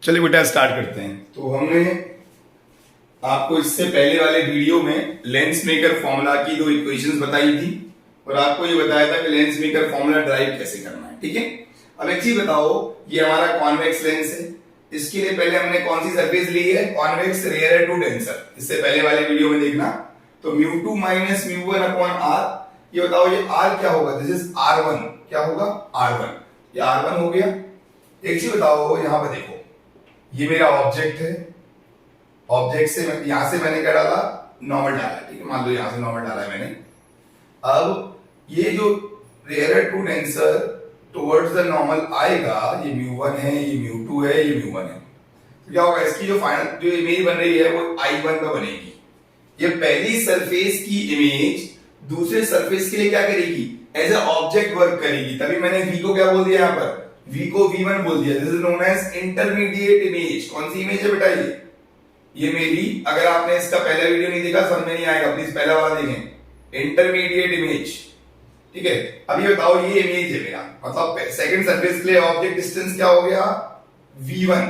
चलिए बेटा स्टार्ट करते हैं। तो हमने आपको इससे पहले वाले वीडियो में लेंस मेकर फॉर्मूला की दो इक्वेशंस बताई थी और आपको ये बताया था कि लेंस मेकर फॉर्मूला ड्राइव कैसे करना है। ठीक है, अब एक चीज बताओ, ये हमारा कॉन्वेक्स लेंस है, इसके लिए पहले हमने कौन सी सरफेस ली है? Convex rare to denser. इससे पहले वाले वीडियो में देखना। तो μ2 माइनस μ1 अपॉन r, ये बताओ ये r क्या होगा? This is r1। क्या होगा? r1। ये r1 हो गया। एक चीज बताओ, यहां पर देखो, ये मेरा ऑब्जेक्ट है, ऑब्जेक्ट से यहां से मैंने क्या डाला? नॉर्मल डाला। ठीक है, मान लो यहां से नॉर्मल डाला है मैंने। अब ये जो rare to denser towards the normal आएगा, ये μ1 है, ये μ2 है, ये μ1 है। तो क्या होगा? इसकी जो फाइनल जो इमेज बन रही है वो I1 पे बनेगी। ये पहली सरफेस की इमेज दूसरे सरफेस के लिए क्या करेगी? एज ए ऑब्जेक्ट वर्क करेगी। तभी मैंने V को क्या बोल दिया यहां पर? V को V1 बोल दिया। This is known as intermediate image. कौन सी इमेज है बेटा? ये मेरी, अगर आपने इसका पहला वीडियो नहीं देखा समझ में नहीं आएगा, प्लीज पहला वाला देखें, इंटरमीडिएट इमेज। ठीक है, अब ये बताओ, ये इमेज है मेरा, मतलब सेकंड सरफेस के लिए ऑब्जेक्ट डिस्टेंस क्या हो गया? V1।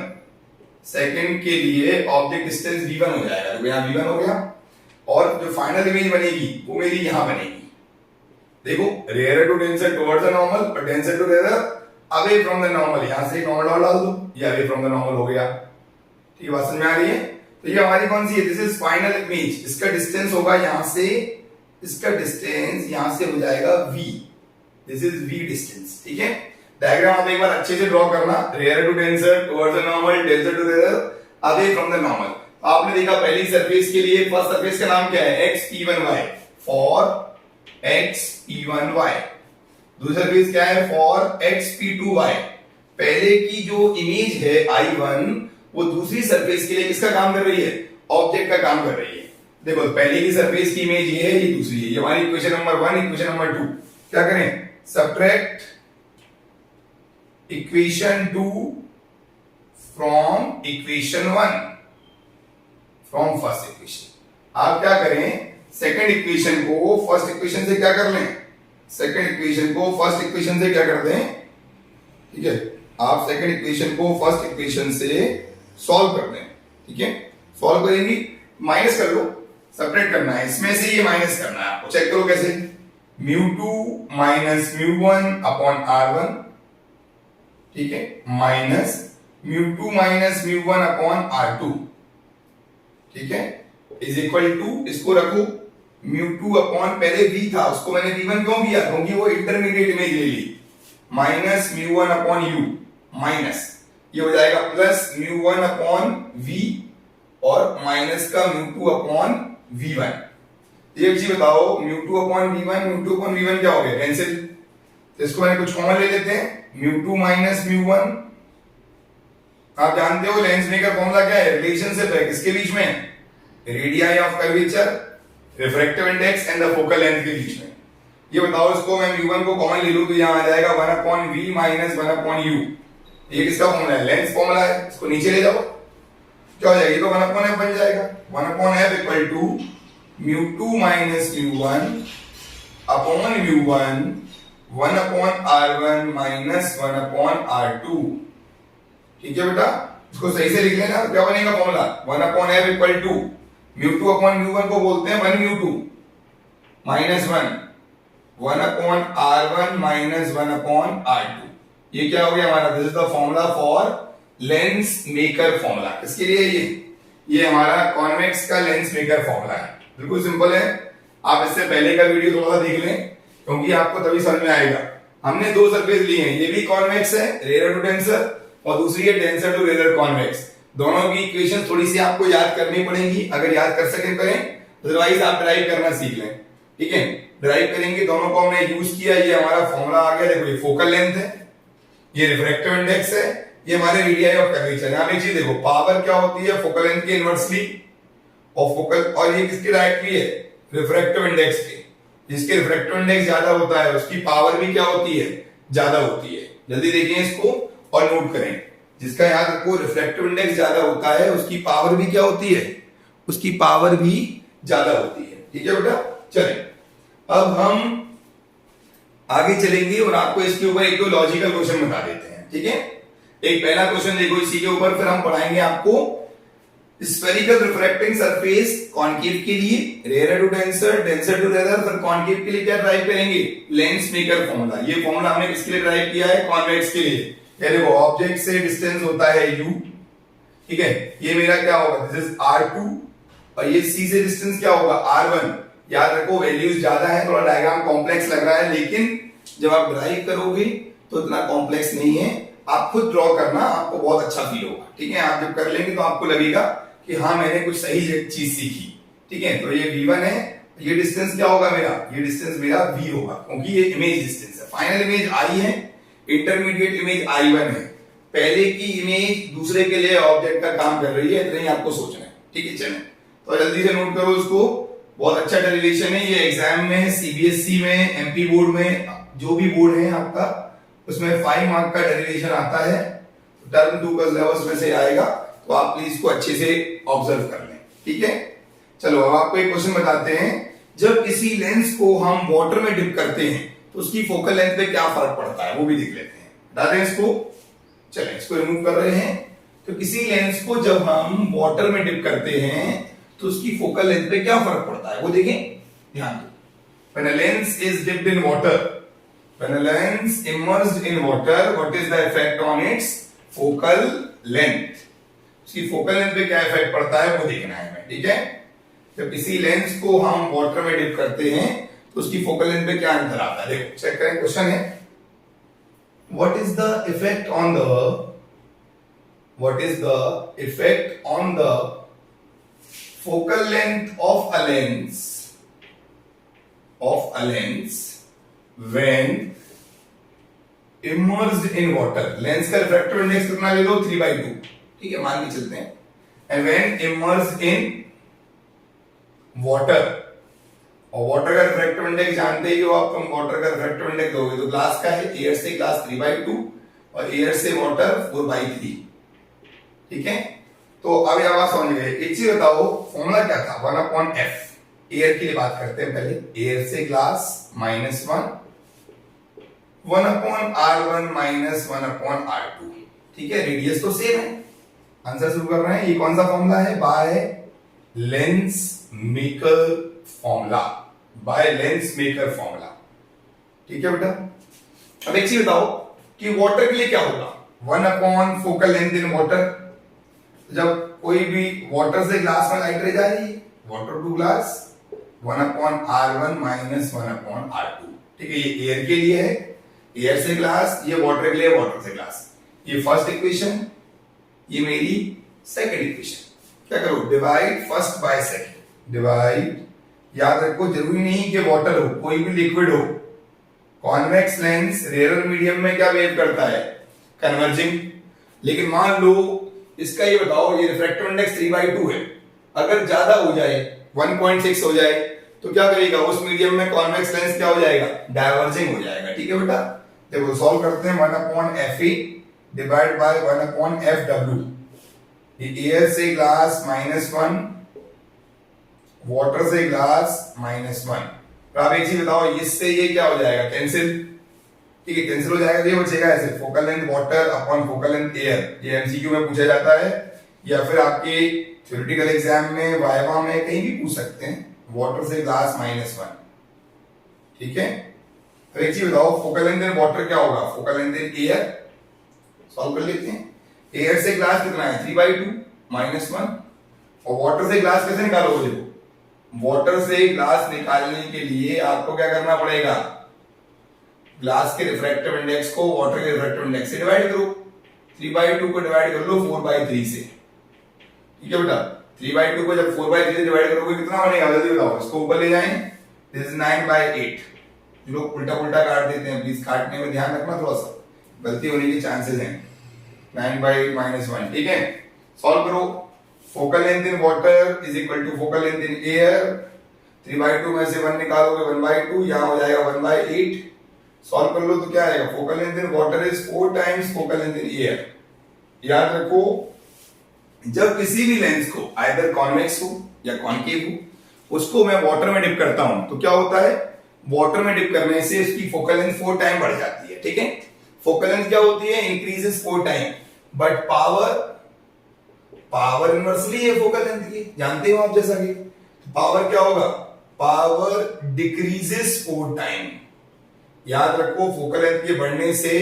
सेकंड के लिए ऑब्जेक्ट डिस्टेंस V1 हो जाएगा, तो यहां V1 हो गया। और जो फाइनल इमेज बनेगी वो मेरी यहां बनेगी। देखो, rare to denser towards the normal और denser to rare away from the normal. यहां से नॉर्मल डाल दो, ये अवे फ्रॉम द नॉर्मल हो गया। ठीक है, बात समझ में आ रही है? तो ये हमारी कौन सी है? This is final image. इसका डिस्टेंस होगा यहां से, इसका डिस्टेंस यहां से हो जाएगा V। This is V distance. ठीक है, डायग्राम आप एक बार अच्छे से ड्रॉ करना। Rare to denser towards the normal, denser to rare away from the normal. आपने देखा पहली सरफेस के लिए फर्स्ट सरफेस का नाम क्या है? xp1y, for xp1y। दूसरी सरफेस क्या है? For xp2y। पहले की जो इमेज है I1 वो दूसरी सरफेस के लिए किसका काम कर रही है? ऑब्जेक्ट का काम कर रही है। देखो, पहले की सरफेस की इमेज ये है, ये दूसरी है। ये हमारी इक्वेशन नंबर 1, इक्वेशन नंबर 2। क्या करें? Subtract equation 2 from equation 1, from first equation. आप क्या करें? सेकंड इक्वेशन को फर्स्ट इक्वेशन से क्या कर लें? सेकंड इक्वेशन को फर्स्ट इक्वेशन से क्या कर दें? ठीक है, आप सेकंड इक्वेशन को फर्स्ट इक्वेशन से सॉल्व कर दें। ठीक है, सॉल्व करेंगे, माइनस कर लो, सेपरेट करना है, इसमें से ये माइनस करना है आपको। चेक करो कैसे? μ2 माइनस μ1 अपॉन r1। ठीक है, माइनस μ2 माइनस μ1 अपॉन r2। ठीक है, इज इक्वल टू, इसको रखो μ2 अपॉन, पहले V था उसको मैंने V1 क्यों किया? क्योंकि वो इंटरमीडिएट इमेज ले ली। माइनस μ1 अपॉन u, माइनस ये हो जाएगा प्लस μ1 अपॉन V और माइनस का μ2 अपॉन V1। एक चीज बताओ, μ2 अपॉन V1, μ2 अपॉन V1 क्या हो गया? कैंसिल। तो इसको मैंने कुछ कॉमन ले लेते हैं, μ2 माइनस μ1। आप जानते हो लेंस मेकर फॉर्मूला क्या है? रिलेशनशिप है किसके बीच में? Radii of curvature, refractive index and the focal length के बीच में। ये बताओ, इसको मैं μ1 को कॉमन ले लूं तो यहां आ जाएगा 1 upon V minus 1 upon U। ये किसका फॉर्मूला है? लेंस फॉर्मूला है। इसको नीचे ले जाओ, क्या हो जाएगा? ये तो 1 अपॉन F बन जाएगा। 1 upon F equal to μ2 minus μ1 upon μ1, 1 upon r1 minus 1 upon r2। ठीक है बेटा, इसको सही से लिख लेना। क्या बनेगा formula? 1 upon F equal to μ2 upon μ1 को बोलते हैं 1 μ2 minus 1 upon r1 minus 1 upon r2। ये क्या हो गया हमारा? This is the formula for Lenz maker formula. किसके लिए? ये हमारा कॉन्वेक्स का लेंस मेकर फॉर्मूला है। बिल्कुल सिंपल है। आप इससे पहले का वीडियो थोड़ा सा देख लें, क्योंकि आपको तभी समझ में आएगा। हमने दो सरफेस ली हैं, ये भी कॉन्वेक्स है, रेयर टू डेंसर, और दूसरी है डेंसर टू रेयर कॉन्वेक्स। दोनों की इक्वेशन थोड़ी सी आपको याद करनी पड़ेगी। अगर याद कर सके करें, अदरवाइज आप ड्राइव करना सीख लें। ठीक है, ड्राइव करेंगे, दोनों को हमने यूज किया। ये हमारा फॉर्मूला आ गया। देखो, ये फोकल लेंथ है, ये रिफ्रैक्टिव इंडेक्स है, ये हमारे रेडियाई ऑफ कर्वेचर। यहां एक चीज देखो, पावर क्या होती है? फोकल लेंथ के इनवर्सली, और फोकल, और ये किसके डायरेक्टली है? रिफ्रैक्टिव इंडेक्स के। जिसके रिफ्रैक्टिव इंडेक्स ज्यादा होता है उसकी पावर भी क्या होती है? ज्यादा होती है। जल्दी देखिए इसको और नोट करें। जिसका याद रखो, रिफ्रैक्टिव इंडेक्स ज्यादा होता है उसकी पावर भी क्या होती है? उसकी पावर भी ज्यादा होती है। ठीक है बेटा, चलें अब हम आगे चलेंगे और आपको इसके ऊपर एक दो लॉजिकल क्वेश्चन बता देते हैं। ठीक है, एक पहला क्वेश्चन देखो इसी के ऊपर, फिर हम पढ़ाएंगे आपको स्फेरिकल रिफ्रैक्टिंग सरफेस कॉनकेव के लिए, rare to denser, denser to rare, फिर कॉनकेव के लिए क्या ड्राइव करेंगे, लेंस मेकर फॉर्मूला। ये फॉर्मूला हमने किसके लिए ड्राइव किया है, कॉन्वेक्स के लिए। ये देखो ऑब्जेक्ट से डिस्टेंस होता है u, ठीक है, ये मेरा क्या होगा, दिस इज r2, और ये c से डिस्टेंस क्या होगा, r1। याद रखो वैल्यूज ज्यादा है, थोड़ा डायग्राम कॉम्प्लेक्स लग रहा है, लेकिन जब आप ड्राइव करोगे तो इतना कॉम्प्लेक्स नहीं है। आप खुद ड्रॉ करना, आपको बहुत अच्छा फील होगा, ठीक है। आप जब कर लेंगे तो आपको लगेगा कि हाँ मैंने कुछ सही चीज सीखी, ठीक है। तो ये v1 है, ये डिस्टेंस क्या होगा मेरा, ये डिस्टेंस मेरा v होगा, क्योंकि ये इमेज डिस्टेंस है। फाइनल इमेज i है, इंटरमीडिएट इमेज i1 है। पहले की इमेज दूसरे के लिए ऑब्जेक्ट का काम कर रही है, इतना ही आपको सोचना है, ठीक है। चलें तो जल्दी से नोट करो इसको, बहुत अच्छा डेरिवेशन है ये। एग्जाम में, सीबीएसई में, एमपी बोर्ड में, जो भी बोर्ड है आपका, उसमें 5 मार्क का डेरिवेशन आता है, टर्म 2 का सिलेबस में से आएगा, तो आप प्लीज इसको अच्छे से ऑब्जर्व कर लें, ठीक है। चलो अब आपको एक क्वेश्चन बताते हैं, जब किसी लेंस को हम वाटर में डिप करते हैं तो उसकी फोकल लेंथ पे क्या फर्क पड़ता है, वो भी देख लेते हैं। बता दें इसको, चलें इसको रिमूव कर रहे हैं। तो किसी लेंस को जब हम वाटर में डिप करते हैं तो उसकी फोकल लेंथ पे क्या फर्क पड़ता है, वो देखें, ध्यान दो। When a lens is dipped in water, when a lens immersed in water, what is the effect on its focal length? उसकी फोकल लेंथ पे क्या इफेक्ट पड़ता है वो देखना है हमें, ठीक है। जब किसी लेंस को हम वाटर में डिप करते हैं तो उसकी फोकल लेंथ पे क्या अंतर आता है, देखो चेक करें। क्वेश्चन है, what is the effect on the focal length of a lens when immersed in water? Lens का रिफ्रैक्टिव इंडेक्स कितना ले लो, 3/2, ठीक है, मान के चलते हैं। and when immersed in water, और वाटर का रिफ्रैक्टिव इंडेक्स जानते ही हो आप, तुम वाटर का रिफ्रैक्टिव इंडेक्स दोगे तो ग्लास का है, एयर से ग्लास 3/2 और एयर से वाटर 4/3, ठीक है। तो अब ये बात समझ गए। एक चीज बताओ, फॉर्मूला क्या था, 1/f। एयर के लिए बात करते हैं पहले, एयर से ग्लास -1, 1/r1 -1/r2, ठीक है। रेडियस तो सेम है। आंसर शुरू कर रहे हैं। ये कौन सा फॉर्मूला है, by lens maker formula, by lens maker formula, ठीक है बेटा। अब एक चीज बताओ कि वाटर के लिए क्या होगा, 1/, फोकल लेंथ इन वाटर। जब कोई भी वाटर से ग्लास में लाइट रह जा रही है, water to glass, 1/r1 -1/r2, ठीक है। ये एयर के लिए है, एयर से ग्लास, ये वाटर के लिए, वाटर से ग्लास। ये फर्स्ट इक्वेशन, ये मेरी सेकंड इक्वेशन। क्या करो, divide first by second, divide. याद रखो जरूरी नहीं कि वाटर हो, कोई भी लिक्विड हो। कॉन्वेक्स लेंस रेयर मीडियम में क्या वेव करता है, कन्वर्जिंग। लेकिन मान लो इसका ये बताओ, ये रिफ्रैक्टिव इंडेक्स 3/2 है, अगर ज्यादा हो जाए, 1.6 हो जाए, तो क्या करेगा, उस मीडियम में कॉन्वेक्स लेंस क्या हो जाएगा, डाइवर्जिंग हो जाएगा, ठीक है बेटा। देखो सॉल्व करते हैं, 1/Fe डिवाइड बाय 1/Fw। ये एयर से ग्लास -1, वाटर से ग्लास -1। तो आप एक चीज बताओ, इससे ये क्या हो जाएगा, कैंसिल, ठीक है, कैंसिल हो जाएगा। ये बचेगा ऐसे, focal length water upon focal length air. ये एमसीक्यू में पूछा जाता है, या फिर आपके थ्योरेटिकल एग्जाम में, वाइवा में, कहीं भी पूछ सकते हैं। वाटर से ग्लास -1, ठीक है। तो एक चीज बताओ, फोकल लेंथ इन वाटर क्या होगा, focal length in air. Solve कर लेते हैं। एयर से ग्लास कितना है, 3/2 -1, और वाटर से ग्लास कैसे निकालोगे, देखो वाटर से ग्लास निकालने के लिए आपको क्या करना पड़ेगा, ग्लास के रिफ्रैक्टिव इंडेक्स को वाटर के रिफ्रैक्टिव इंडेक्स से डिवाइड करो। 3/2 को डिवाइड कर लो 4/3 से, ठीक है बेटा। 3/2 को जब 4/3 से डिवाइड करोगे कितना बनेगा, जल्दी बताओ। इसको ऊपर ले जाएं, दिस इज 9/8। जो लोग उल्टा उल्टा काट देते हैं, प्लीज काटने में ध्यान रखना, थोड़ा सा गलती होने के चांसेस हैं। 9/8 -1, ठीक है। सॉल्व करो। Focal length in water is equal to focal length in air. 3/2 में से 1 निकालोगे 1/2, यहां हो जाएगा 1/8। सॉल्व कर लो तो क्या आएगा, focal length in water is 4 times focal length in air. याद रखो, जब किसी भी लेंस को आइदर कॉन्वेक्स हो या कॉनकेव हो, उसको मैं वाटर में डिप करता हूं तो क्या होता है, वाटर में डिप करने से उसकी फोकल लेंथ 4 टाइम बढ़ जाती है, ठीक है। फोकल लेंथ क्या होती है, increases 4 time. But power inversely है फोकल लेंथ की, जानते हो आप। जैसा कि पावर क्या होगा, पावर डिक्रीजेस ओवर टाइम। याद रखो फोकल लेंथ के बढ़ने से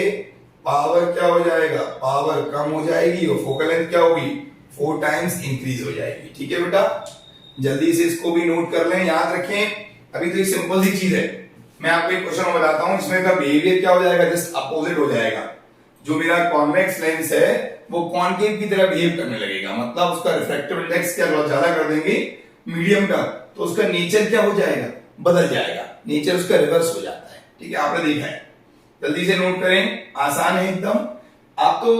पावर क्या हो जाएगा, पावर कम हो जाएगी और फोकल लेंथ क्या होगी, 4 टाइम्स इंक्रीज हो जाएगी। ठीक है बेटा, जल्दी से इसको भी नोट कर लें, याद रखें। अभी तो ये सिंपल सी चीज है, मैं आपको एक क्वेश्चन बताता हूं, इसमें का बिहेवियर क्या हो जाएगा, जस्ट अपोजिट हो जाएगा। जो मेरा कॉन्वेक्स लेंस है वो कॉन्केव की तरह बिहेव करने लगेगा, मतलब उसका रिफ्रैक्टिव इंडेक्स क्या ज्यादा कर देंगे मीडियम का, तो उसका नेचर क्या हो जाएगा, बदल जाएगा, नेचर उसका रिवर्स हो जाता है। ठीक है, आपने देखा है, जल्दी से नोट करें, आसान है एकदम। आप तो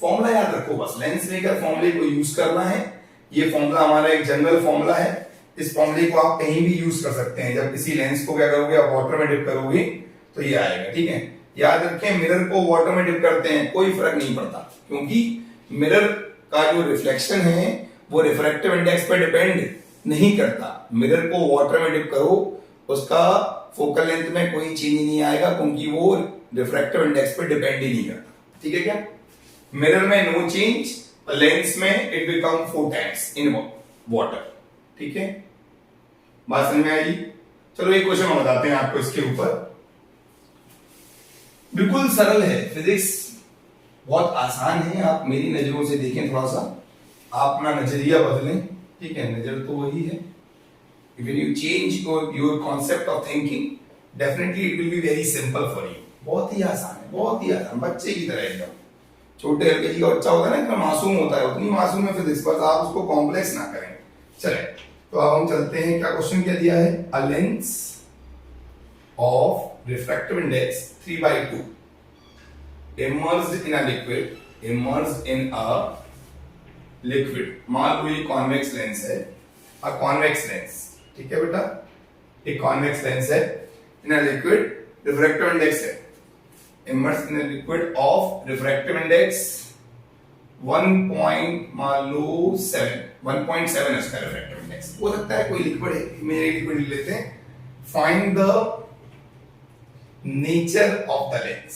फॉर्मूला याद रखो बस, लेंस लेकर फॉर्मूले को यूज करना है। ये फॉर्मूला हमारा एक जनरल फॉर्मूला है, इस फॉर्मूले को आप कहीं भी यूज कर सकते हैं। जब किसी लेंस को क्या करोगे, आप वाटर में डिप करोगे तो ये आएगा। ठीक है, याद रखें, मिरर को वाटर में डिप करते हैं कोई फर्क नहीं पड़ता, क्योंकि मिरर का जो रिफ्लेक्शन है वो रिफ्रैक्टिव इंडेक्स पर डिपेंड नहीं करता। मिरर को वाटर में डिप करो, उसका फोकल लेंथ में कोई चेंज नहीं आएगा, क्योंकि वो रिफ्रैक्टिव इंडेक्स पर डिपेंड ही नहीं करता। ठीक है क्या, मिरर में नो चेंज, लेंस में it become 4 times in water. ठीक है, बात समझ में आएगी। चलो एक क्वेश्चन हम बताते हैं आपको इसके ऊपर, बिल्कुल सरल है, फिजिक्स बहुत आसान है। आप मेरी नजरों से देखें, थोड़ा सा आप अपना नजरिया बदलें। ठीक है, नजर तो वही है, when you change your concept of thinking, definitely it will be very simple for you। बहुत ही आसान है, बहुत ही आसान, बच्चे की तरह एकदम। छोटे एलकेजी का बच्चा होता है ना, इतना मासूम होता है, उतनी मासूम है फिजिक्स, बस आप उसको कॉम्प्लेक्स ना करें। चले, तो अब हम चलते हैं, क्या क्वेश्चन क्या दिया है, a lens of refractive index 3/2 immersed in a liquid। मान लो ये कॉन्वेक्स लेंस है, अ कॉन्वेक्स लेंस। ठीक है बेटा, एक कॉन्वेक्स लेंस है इन अ लिक्विड, रिफ्रैक्टिव इंडेक्स है immersed in a liquid of refractive index 1. मान लो 1.7 है उसका रिफ्रैक्टिव इंडेक्स। हो सकता है कोई लिक्विड है, मेरे लिक्विड लेते हैं। Find the nature of the lens.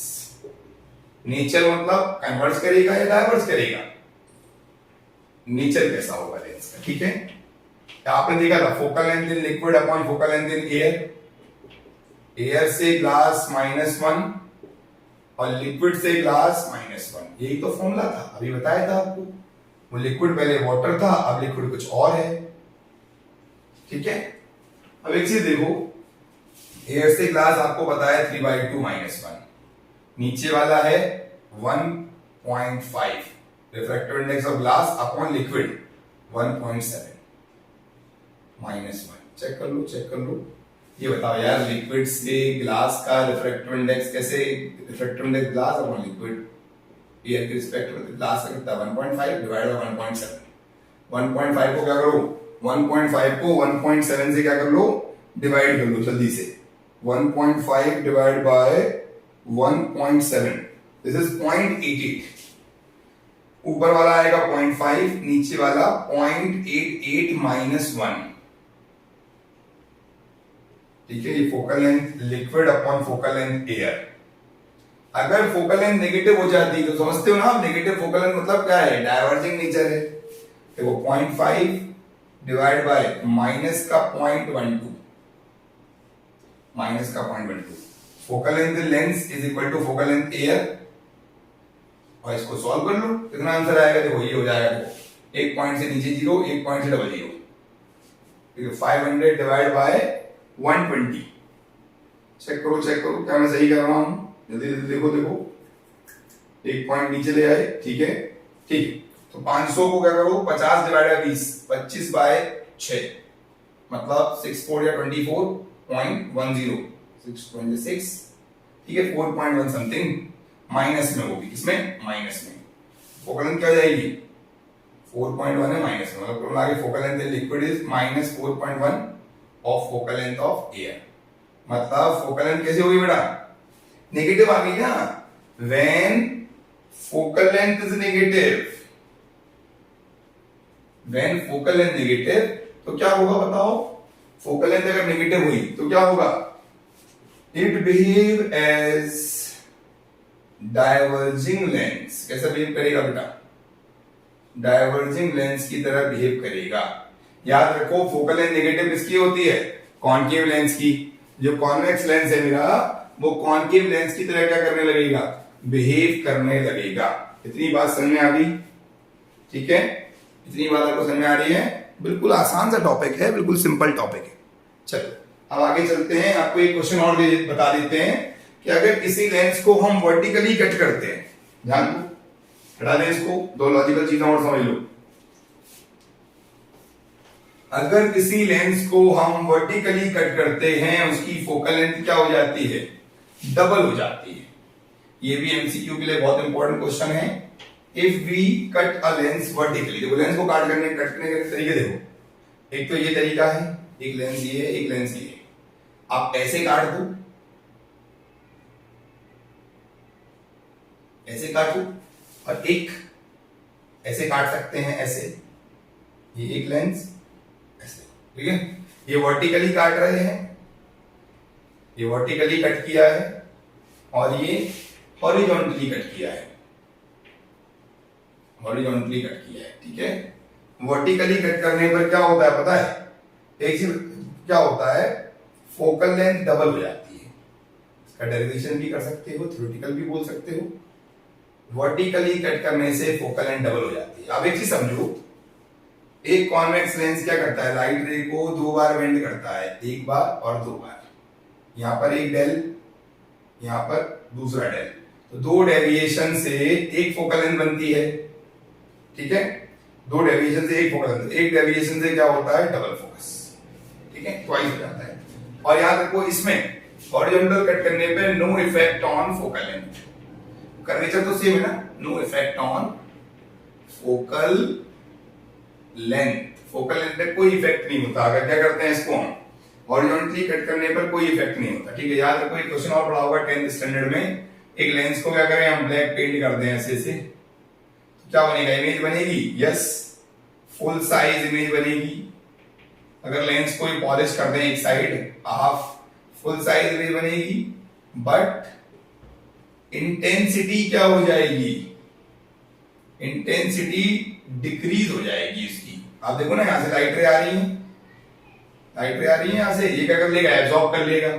Nature मतलब कन्वर्स करेगा या डाइवर्स करेगा, नेचर कैसा होगा लेंस का। ठीक है, आपने देखा था focal length in liquid upon focal length in air, air से ग्लास -1 और लिक्विड से ग्लास -1, यही तो फॉर्मूला था, अभी बताया था आपको। वो लिक्विड पहले वाटर था, अब लिक्विड कुछ और है। ठीक है, अब एक चीज देखो, एयर से ग्लास आपको बताया 3/2 -1, नीचे वाला है 1.5, refractive index of glass upon liquid 1.7 -1। Check कर लो, चेक कर लो। ये बताओ यार, लिक्विड से ग्लास का रिफ्रैक्टिव इंडेक्स कैसे, refractive index glass upon liquid, air के रिस्पेक्ट में ग्लास का कितना, 1.5 डिवाइड बाय 1.7। 1.5 को क्या करो, 1.5 को 1.7 से क्या कर लो, डिवाइड कर लो जल्दी से। 1.5 डिवाइड बाय 1.7, दिस इज 0.88। ऊपर वाला आएगा 0.5, नीचे वाला 0.88 -1। ठीक है, ये focal length liquid upon focal length air. अगर फोकल लेंथ नेगेटिव हो जाती तो समझते हो ना आप, नेगेटिव फोकल लेंथ मतलब क्या है, डाइवर्जिंग नेचर है। देखो 0.5 डिवाइड बाय माइनस का 0.12, माइनस का 0.12, focal length lens is equal to focal length air. और इसको सॉल्व कर लो, कितना आंसर आएगा, देखो ये हो जाएगा, देखो 1 पॉइंट से नीचे 0, 1 पॉइंट से डबल 0। ठीक है, 500 डिवाइड बाय 120। चेक करो, चेक करो क्या मैं सही कर रहा हूं, जल्दी जल्दी देखो, देखो 1 पॉइंट नीचे ले आए। ठीक है, ठीक है, तो 500 को क्या करो, 50 डिवाइड बाय 20, 25 बाय 6, मतलब 64 या 24.10, 6.6। ठीक है, 4.1 समथिंग माइनस में होगी, किसमें, माइनस में। फोकल लेंथ क्या हो जाएगी, 4.1 है माइनस में, मतलब आगे focal length liquid is -4.1 of focal length of air. मतलब फोकल लेंथ कैसे होगी बेटा, नेगेटिव आ गई ना। When focal length is negative, when focal length negative तो क्या होगा बताओ, फोकल लेंथ अगर नेगेटिव हुई तो क्या होगा, it behave as diverging lens कैसा बिहेव करेगा बेटा, डायवर्जिंग लेंस की तरह बिहेव करेगा। याद रखो फोकल लेंथ नेगेटिव किसकी होती है, कॉन्केव लेंस की। जो कॉन्वेक्स लेंस है मेरा वो कॉन्केव लेंस की तरह क्या करने लगेगा, बिहेव करने लगेगा। इतनी बात समझ में आ गई, ठीक है, इतनी बात आपको समझ में आ रही है। बिल्कुल आसान सा टॉपिक है, बिल्कुल सिंपल टॉपिक है। चलो अब आगे चलते हैं, आपको एक क्वेश्चन और बता देते हैं कि अगर किसी लेंस को हम वर्टिकली कट करते हैं, ध्यान दो, हटा दें इसको, दो लॉजिकल चीजें और समझ लो। अगर किसी लेंस को हम वर्टिकली कट करते हैं उसकी फोकल लेंथ क्या हो जाती है, डबल हो जाती है। ये भी एमसीक्यू के लिए बहुत इंपॉर्टेंट क्वेश्चन है। If we cut a lens vertically, देखो लेंस को कटने के तरीके देखो, एक तो ये तरीका है, एक लेंस ये है, एक लेंस ये है। आप ऐसे काट दो, ऐसे काटो, और एक ऐसे काट सकते हैं, ऐसे, ये एक लेंस ऐसे, ठीक है। ये वर्टिकली काट रहे हैं, ये वर्टिकली कट किया है, और ये हॉरिजॉन्टली कट किया है, हॉरिजॉन्टली कट किया है, ठीक है। वर्टिकली कट करने पर क्या होता है पता है, एक चीज क्या होता है, फोकल लेंथ डबल हो जाती है। इसका डेरिवेशन भी कर सकते हो, थ्योरेटिकल भी बोल सकते हो। वर्टिकली कट करने से फोकल लेंथ डबल हो जाती है। अब एक चीज समझो, एक कॉन्वेक्स लेंस क्या करता है, लाइट रे को दो बार बेंड करता है, एक बार और दो बार। यहां पर एक डेल, यहां पर दूसरा डेल, तो दो डेविएशन से एक फोकल लेंथ बनती है, ठीक है। दो डेविएशन से एक फोकल लेंथ, एक डेविएशन से क्या होता है, डबल फोकस, ठीक है, ट्वाइस हो जाता है। और याद रखो इसमें हॉरिजॉन्टल कट करने पे no effect on focal length, curvature तो सेम है ना, no effect on focal length, focal length पे कोई इफेक्ट नहीं होता। अगर क्या करते हैं इसको हम हॉरिजॉन्टली कट करने पर कोई इफेक्ट नहीं होता, ठीक है। याद रखो एक क्वेश्चन और पढ़ा होगा 10th स्टैंडर्ड में, एक लेंस को क्या करें हम ब्लैक पेंट कर दें ऐसे से, तो क्या बनेगा, इमेज बनेगी, यस, फुल साइज इमेज बनेगी। अगर लेंस को पॉलिश कर दें एक side, half full size image बनेगी, बट इंटेंसिटी क्या हो जाएगी, इंटेंसिटी डिक्रीज हो जाएगी इसकी। आप देखो ना यहां से लाइट रे आ रही है, लाइट रे आ रही है यहां से, ये क्या कर लेगा, एब्जॉर्ब कर लेगा,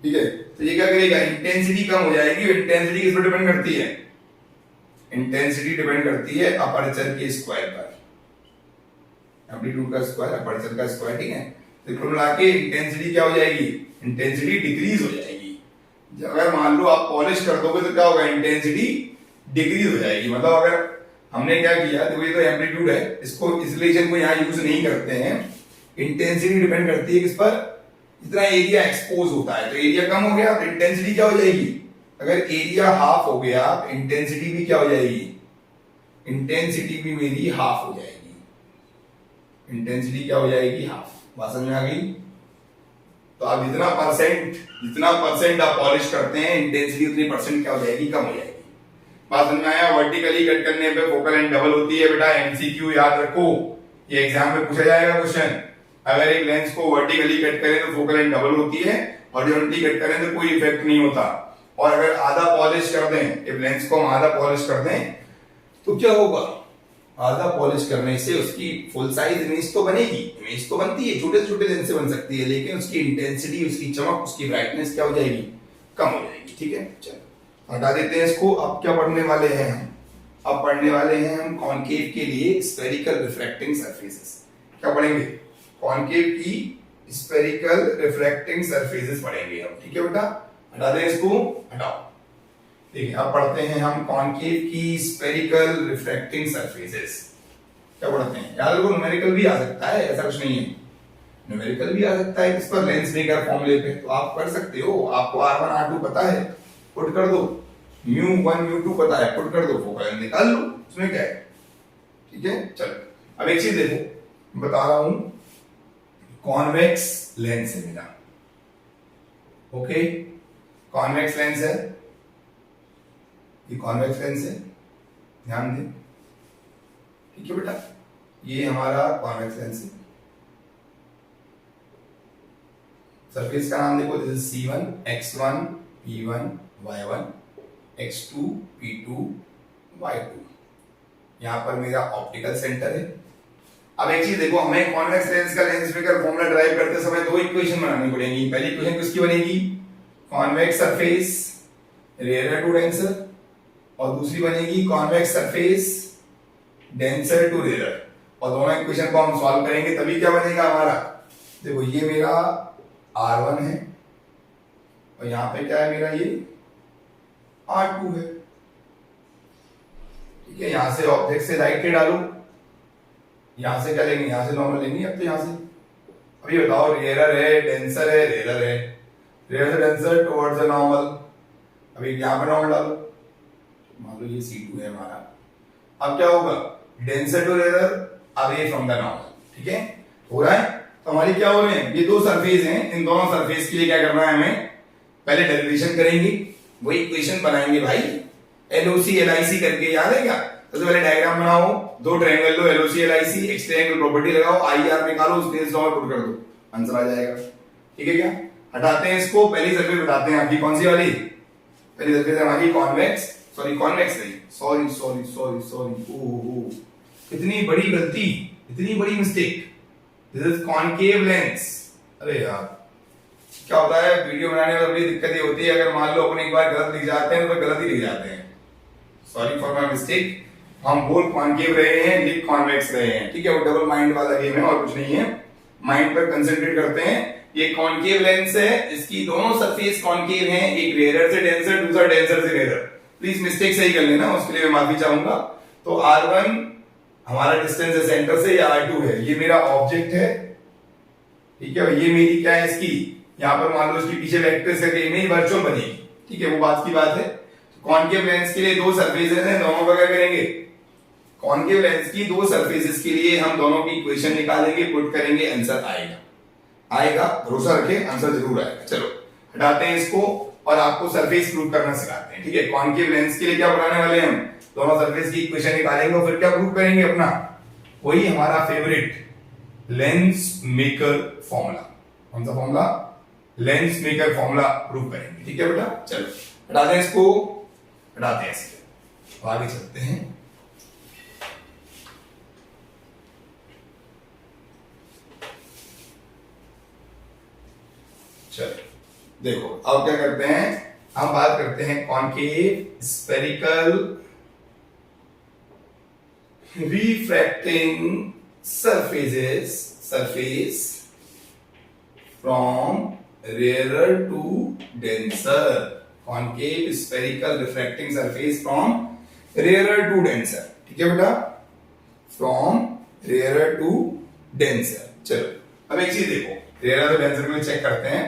ठीक है। तो ये क्या करेगा, इंटेंसिटी कम हो जाएगी। इंटेंसिटी किस पर डिपेंड करती है, इंटेंसिटी डिपेंड करती है अपर्चर के स्क्वायर पर, एम्पलीट्यूड का स्क्वायर, अपर्चर का स्क्वायर, ठीक है। तो कुल मिला के इंटेंसिटी क्या हो जाएगी, इंटेंसिटी डिक्रीज हो जाएगी। अगर मान लो आप पॉलिश कर दोगे तो क्या होगा, इंटेंसिटी डिक्रीज हो जाएगी। मतलब अगर हमने क्या किया, देखो ये तो एम्पलीट्यूड है, इसको इस रिलेशन को यहाँ यूज नहीं करते हैं। इंटेंसिटी डिपेंड करती है किस पर, जितना एरिया एक्सपोज होता है, तो एरिया कम हो गया तो इंटेंसिटी क्या हो जाएगी, अगर एरिया हाफ हो गया तो इंटेंसिटी भी क्या हो जाएगी, इंटेंसिटी भी मेरी हाफ हो जाएगी, इंटेंसिटी क्या हो जाएगी, हाफ। बात समझ में आ गई। तो आप जितना परसेंट आप पॉलिश करते हैं, इंटेंसिटी उतनी परसेंट क्या हो जाएगी, कम हो जाएगी। बात समझ में आया। वर्टिकली कट करने पे फोकल लेंथ डबल होती है बेटा, एमसीक्यू याद रखो, ये एग्जाम में पूछा जाएगा क्वेश्चन। अगर एक लेंस को वर्टिकली कट करें तो फोकल लेंथ डबल होती है, हॉरिजॉन्टली कट करें तो कोई इफेक्ट नहीं होता। और अगर आधा पॉलिश कर दें, इस लेंस को हम आधा पॉलिश कर दें तो क्या होगा, आधा पॉलिश करने से उसकी फुल साइज इमेज तो बनेगी, इमेज तो बनती है, छोटे छोटे लेंस से बन सकती है, लेकिन उसकी इंटेंसिटी, उसकी चमक, उसकी ब्राइटनेस क्या हो जाएगी, कम हो जाएगी, ठीक है। चलो हटा देते हैं इसको। अब क्या पढ़ने वाले हैं हम, अब पढ़ने वाले हैं हम कॉनकेव के लिए स्फेरिकल रिफ्रैक्टिंग सरफेसेस। क्या पढ़ेंगे, कॉनकेव की स्फेरिकल रिफ्रैक्टिंग सरफेसेस पढ़ेंगे हम, ठीक है बेटा। हटा दें इसको, हटाओ। ठीक है, अब पढ़ते हैं हम कॉनकेव की स्फेरिकल रिफ्रैक्टिंग सरफेसेस। क्या पढ़ते हैं, यार वो न्यूमेरिकल भी आ सकता है, ऐसा कुछ नहीं है, न्यूमेरिकल भी आ सकता है इस पर, लेंस मेकर फॉर्मूले पे, तो आप कर सकते हो। आपको R1 R2 पता है, पुट कर दो, μ1 μ2 पता है, पुट कर दो, फोकल लेंथ निकाल लो, उसमें क्या है, ठीक है। चलो अब एक चीज देखो, बता रहा हूं, कॉन्वेक्स लेंस है मेरा, ओके, कॉन्वेक्स लेंस है, ये कॉन्वेक्स लेंस है, ध्यान दें, ठीक है बेटा। ये हमारा कॉन्वेक्स लेंस है, सरफेस का नाम देखो, this is C1 X1 P1 Y1 x2 p2 y2। यहां पर मेरा ऑप्टिकल सेंटर है। अब एक चीज देखो, हमें कॉन्वेक्स लेंस का लेंस मेकर फॉर्मूला ड्राइव करते समय दो इक्वेशन बनानी पड़ेंगी। पहली इक्वेशन किसकी बनेगी? Convex surface rare to denser, और दूसरी बनेगी convex surface denser to rare. और दोनों इक्वेशन को हम सॉल्व करेंगे तभी क्या बनेगा हमारा। देखो ये मेरा R1 है और यहां पे क्या है मेरा, ये R2 है। ठीक है, यहां से ऑब्जेक्ट से राइट रे डालो, यहां से क्या लेंगे, यहां से नॉर्मल लेंगे। अब तो यहां से अब ये बताओ, रेयर है डेंसर है, रेयर है, रेयर से डेंसर टुवर्ड्स द नॉर्मल। अभी यहां पे नॉर्मल डालो, मान लो ये C2 है हमारा। अब क्या होगा, denser to rare away from the normal. ठीक है, हो रहा है। तो हमारी क्या हो रहे हैं, ये दो सरफेस हैं, इन दोनों सरफेस के लिए क्या करना है हमें, पहले डेरिवेशन करेंगे, वही इक्वेशन बनाएंगे भाई, LOC LIC करके, याद है क्या। सबसे पहले डायग्राम बनाओ, दो ट्रायंगल लो, LOC LIC, x triangle property लगाओ, IR निकालो, उसके लॉ में पुट कर दो, आंसर आ जाएगा। ठीक है क्या, हटाते हैं इसको, पहली सरफेस बताते हैं आपकी कौन सी वाली। पहली सरफेस हमारी कॉन्वेक्स, कॉन्वेक्स नहीं, सॉरी, ओह इतनी बड़ी गलती, इतनी बड़ी mistake, this is concave lens. अरे यार क्या होता है, वीडियो बनाने में बड़ी दिक्कत ये होती है, अगर मान लो अपन एक बार गलत लिख जाते हैं तो गलत ही लिख जाते हैं। सॉरी फॉर माय मिस्टेक, हम बोल कॉनकेव रहे हैं, लिख कॉन्वेक्स रहे हैं। ठीक है, वो डबल माइंड वाला गेम है और कुछ नहीं है, माइंड पर कंसंट्रेट करते हैं। ये कॉनकेव लेंस है, इसकी दोनों सरफेस कॉनकेव हैं, एक रेयर से डेंसर, दूसरा डेंसर से रेयर। प्लीज मिस्टेक सही कर लेना, उसके लिए मैं माफी चाहूंगा। तो R1 हमारा डिस्टेंस है सेंटर से, या R2 है, ये मेरा ऑब्जेक्ट है। ठीक है, ये मेरी क्या है इसकी, यहां पर मान लो इसके पीछे वेक्टर्स करके इमेज वर्चुअल बनेगी। ठीक है, वो बात की बात है। कॉनकेव लेंस के लिए दो सरफेसेस हैं, दोनों का क्या करेंगे, कॉनकेव लेंस की दो सरफेसेस के लिए हम दोनों की इक्वेशन निकालेंगे, पुट करेंगे, आंसर आएगा, भरोसा रखें, आंसर जरूर आएगा। चलो हटाते हैं इसको और आपको सरफेस प्रूव करना सिखाते हैं। ठीक है, कॉनकेव लेंस के लिए क्या बनाने वाले हैं हम, दोनों सरफेस की इक्वेशन निकालेंगे और फिर क्या प्रूव करेंगे अपना, वही हमारा फेवरेट लेंस मेकर फॉर्मूला। कौन सा formula, lens maker formula prove करेंगे। ठीक है बेटा, चलो हटाते हैं इसको, हटाते हैं इसको, आगे चलते हैं। चलो देखो अब क्या करते हैं, हम बात करते हैं concave spherical refracting surface from rarer to denser, concave spherical refracting surface from rarer to denser। ठीक है बेटा, from rarer to denser। चलो अब एक चीज देखो, rarer to denser को चेक करते हैं।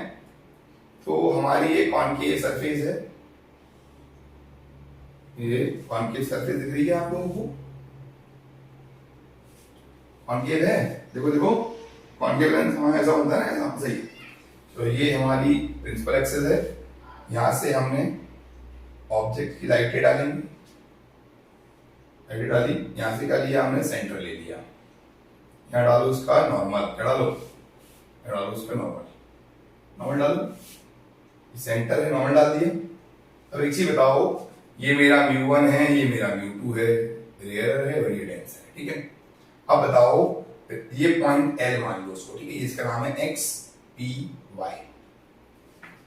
तो हमारी ये कॉनकेव सरफेस है, ये कॉनकेव सरफेस दिख रही है आप लोगों को, कॉनकेव है, देखो देखो कॉनकेव लेंस हमारा ऐसा बनता है ना, ऐसा सही। तो ये हमारी प्रिंसिपल एक्सिस है, यहां से हमने ऑब्जेक्ट की लाइट रे डालेंगे, लाइट रे डाली, यहां से क्या लिया हमने, सेंटर ले लिया। यहां डालो उसका नॉर्मल, क्या डालो, यहां डालो उसका नॉर्मल, नॉर्मल डालो, सेंटर है, नॉर्मल डाल दिया। अब एक चीज बताओ, ये मेरा μ1 है, ये मेरा μ2 है, रेयर है और ये डेंस है। ठीक है, अब बताओ ये पॉइंट L मान लो उसको, ठीक है, इसका नाम है x p y।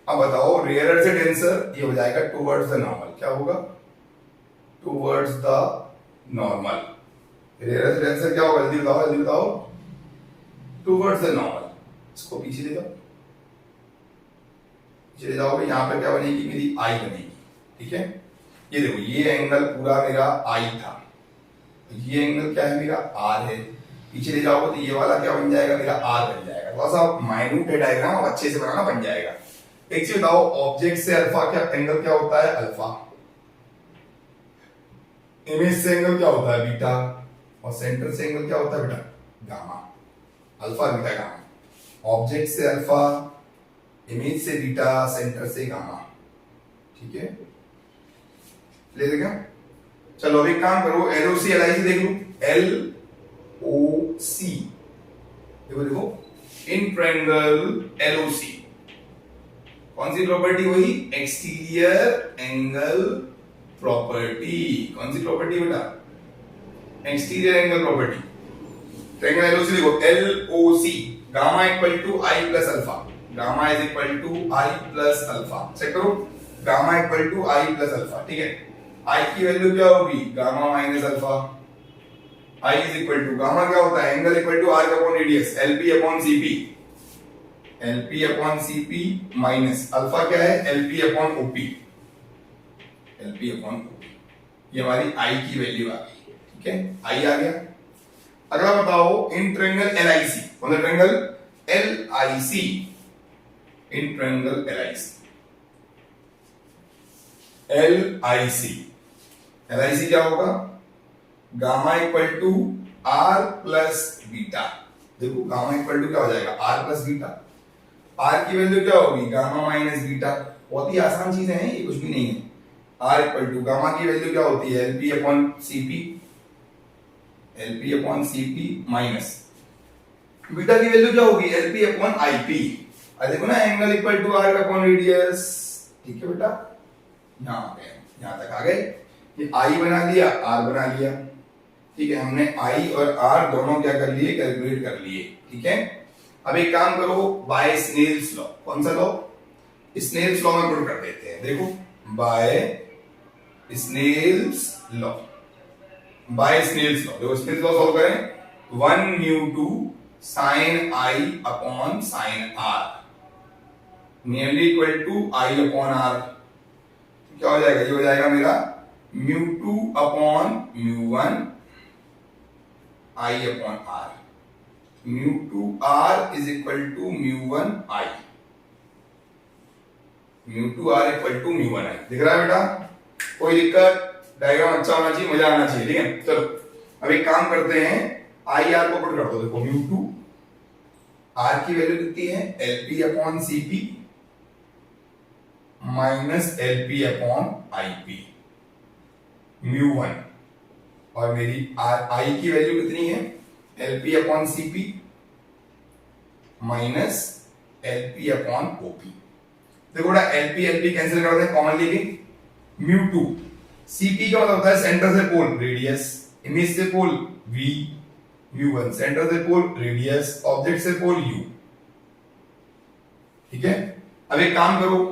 अब बताओ रेयर से डेंसर ये हो जाएगा टुवर्ड्स द नॉर्मल, क्या होगा, टुवर्ड्स द नॉर्मल। रेयर से डेंसर क्या होगा, जल्दी बताओ, जल्दी बताओ, टुवर्ड्स द नॉर्मल। इसको पीछे ले जाओ, पीछे ले जाओगे, यहां पर क्या बनेगी, मेरी I बनेगी। ठीक है, ये देखो ये एंगल पूरा मेरा I था, ये एंगल क्या है मेरा R है, पीछे ले जाओगे तो ये वाला क्या बन जाएगा, मेरा R बन जाएगा। थोड़ा सा माइन्यूट है डायग्राम, अब अच्छे से बनाना, बन जाएगा। एक चीज बताओ, ऑब्जेक्ट से अल्फा क्या एंगल क्या होता है, अल्फा, इमेज से एंगल क्या होता है, बीटा, और सेंटर से एंगल क्या होता है बेटा, gamma. Alpha beta gamma, object से अल्फा, इमेज से बीटा, सेंटर से गामा। ठीक है, ले लेगा। चलो अभी काम करो, LOC LIC देख लो, LOC देखो देखो, इन ट्रायंगल LOC कौन सी प्रॉपर्टी, वही एक्सटीरियर एंगल प्रॉपर्टी। कौन सी प्रॉपर्टी बेटा? Exterior angle property. Triangle LOC देखो, LOC gamma equal to I plus alpha, gamma is equal to I plus alpha. Check करो, gamma equal to I plus alpha, ठीक है। I की value क्या होगी? Gamma minus alpha. I is equal to, gamma क्या होता है? Angle equal to arc upon radius, LP upon CP, LP upon CP minus alpha क्या है? LP upon OP, LP upon OP. ये हमारी आई की वैल्यू आ गई, ठीक है, आई आ गया। अगला बताओ, इन ट्रायंगल एलआईसी, कौन सा triangle? LIC, in triangle LIC, LIC, LIC क्या होगा? Gamma equal to R plus beta. देखो गामा इक्वल टू क्या हो जाएगा? R plus beta. आर की वैल्यू क्या होगी? Gamma minus beta. बहुत ही आसान चीजें हैं, ये कुछ भी नहीं है। आर इक्वल टू, गामा की वैल्यू क्या होती है? LP upon CP, LP upon CP minus beta की वैल्यू क्या होगी? LP upon IP. देखो ना, angle equal to R upon radius, ठीक है बेटा, यहां आ गए, यहां तक आ गए। ये आई बना लिया, आर बना लिया, ठीक है। हमने आई और आर दोनों क्या कर लिए? कैलकुलेट कर लिए, ठीक है। अब एक काम करो, बाय स्नेल्स लॉ, कौन सा लॉ? स्नेल्स लॉ में पुट कर देते हैं। देखो, by Snell's law, by Snell's law, देखो स्नेल्स लॉ सॉल्व करें, 1 mu two sine I upon sine R nearly equal to I upon R. क्या हो जाएगा? ये हो जाएगा मेरा mu two upon mu one I upon R, mu two R is equal to mu one I, mu two R equal to mu one आई। दिख रहा है बेटा? कोई दिक्कत? डायग्राम अच्छा होना चाहिए, मजा आना चाहिए, ठीक है। चलो अब एक काम करते हैं, आई आर को पुट कर दो। देखो म्यू टू, आर की वैल्यू कितनी है? LP upon CP minus LP upon IP, mu one, और मेरी आई की वैल्यू कितनी है? LP upon CP minus LP upon OP. देखो बेटा, एलपी एलपी कैंसिल कर दें, कॉमन लेके म्यू टू, सीपी का मतलब होता है सेंटर से पोल रेडियस, इमेज से पोल वी, म्यू वन सेंटर से पोल रेडियस, ऑब्जेक्ट से पोल यू, ठीक है। अब एक काम करो,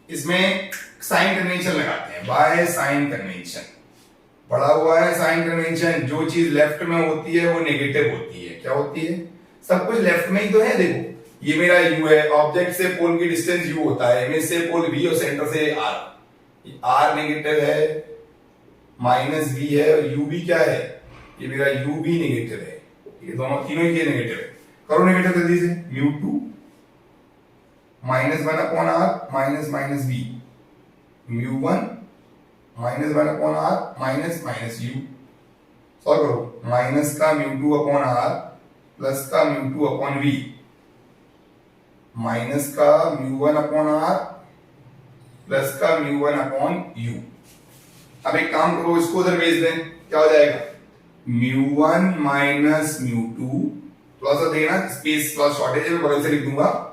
इसमें साइन कन्वेंशन लगाते हैं, बाय साइन कन्वेंशन। पढ़ा हुआ है साइन कन्वेंशन, जो चीज लेफ्ट में होती है वो नेगेटिव होती है। क्या होती है? सब कुछ लेफ्ट में ही तो है। देखो ये मेरा u है, ऑब्जेक्ट से पोल की डिस्टेंस u होता है, इमेज से पोल v और सेंटर से r, r नेगेटिव है, माइनस v है, और u भी क्या है? ये मेरा u भी नेगेटिव है, ये दोनों तीनों ही नेगेटिव है। करो नेगेटिव जल्दी से, mu two minus one upon R minus minus V, mu one minus one upon R minus minus U. Solve करो, माइनस का mu two upon R plus का mu two upon V, minus का mu one upon R plus का mu one upon U. अब एक काम करो, इसको उधर भेज दें, क्या हो जाएगा? Mu one minus mu to, थोड़ा सा देना स्पेस, थोड़ा शॉर्टेज है, बगल से लिख दूंगा,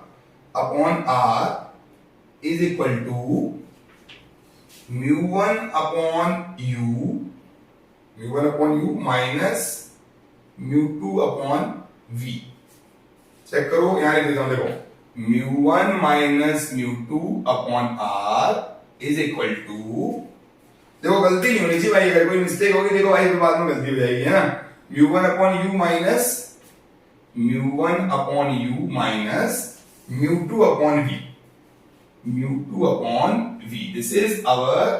upon R is equal to mu one upon u, mu one upon u minus mu two upon v. Check करो, यहां लिख देता हूं, देखो mu one minus mu two upon R is equal to, देखो गलती नहीं होनी चाहिए भाई, अगर कोई मिस्टेक होगी देखो भाई बाद में गलती हो जाएगी, है ना। Mu one upon u minus mu one upon u minus mu two upon v, mu two upon v. This is our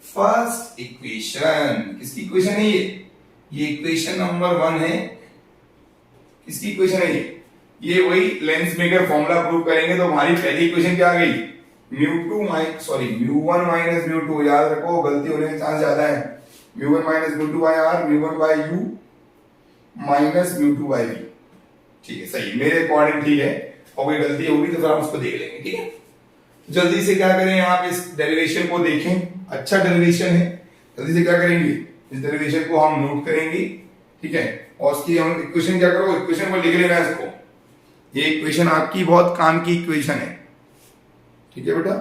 first equation. किसकी इक्वेशन है ये इक्वेशन नंबर 1 है। किसकी इक्वेशन है ये वही लेंस मेकर फॉर्मूला प्रूव करेंगे तो हमारी पहली इक्वेशन क्या आ गई? Mu one minus mu two, याद रखो गलती होने के चांस ज्यादा है। Mu one minus mu two by R, mu one by u minus mu two by v. ठीक है, सही, मेरे अकॉर्डिंग ठीक है। और कोई गलती होगी तो फिर हम उसको देख लेंगे, ठीक है। जल्दी से क्या करें, आप इस डेरिवेशन को देखें, अच्छा डेरिवेशन है। जल्दी से क्या करेंगे, इस डेरिवेशन को हम नोट करेंगे, ठीक है। और उसकी हम इक्वेशन क्या करो, इक्वेशन को लिख लेना इसको। ये इक्वेशन आपकी बहुत काम की इक्वेशन है, ठीक है बेटा।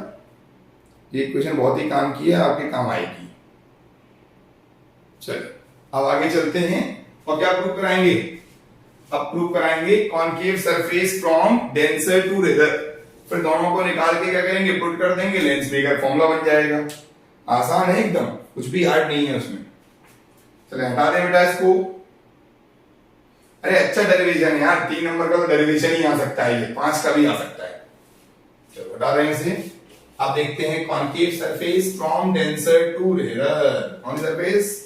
ये इक्वेशन बहुत ही काम की है, आपके काम आएगी। चलो अब आगे चलते हैं और क्या प्रूव कराएंगे। अब प्रूव कराएंगे concave surface from denser to rare. फिर दोनों को निकाल के क्या करेंगे, पुट कर देंगे, लेंस मेकर फॉर्मूला बन जाएगा। आसान है एकदम, कुछ भी हार्ड नहीं है उसमें। चले हटा दें बेटा इसको। अरे अच्छा डेरिवेशन है यार, 3 नंबर का तो डेरिवेशन ही आ सकता है, ये 5 का भी आ सकता है। चलो हटा दें इसे। अब देखते हैं concave surface from denser to rare. कौन surface?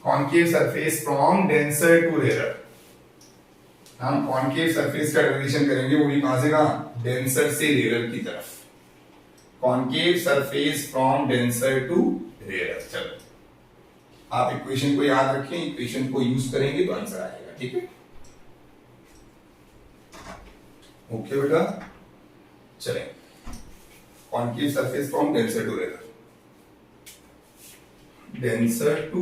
Concave surface from denser to rare. हम कॉनकेव सरफेस का डेरिवेशन करेंगे, वो भी कहां से कहां, डेंसर से रेयर की तरफ। Concave surface from denser to rare. चलो आप इक्वेशन को याद रखें, इक्वेशन को यूज करेंगे तो आंसर आएगा। ठीक है, ओके बेटा। चलें, concave surface from denser to rare. Denser to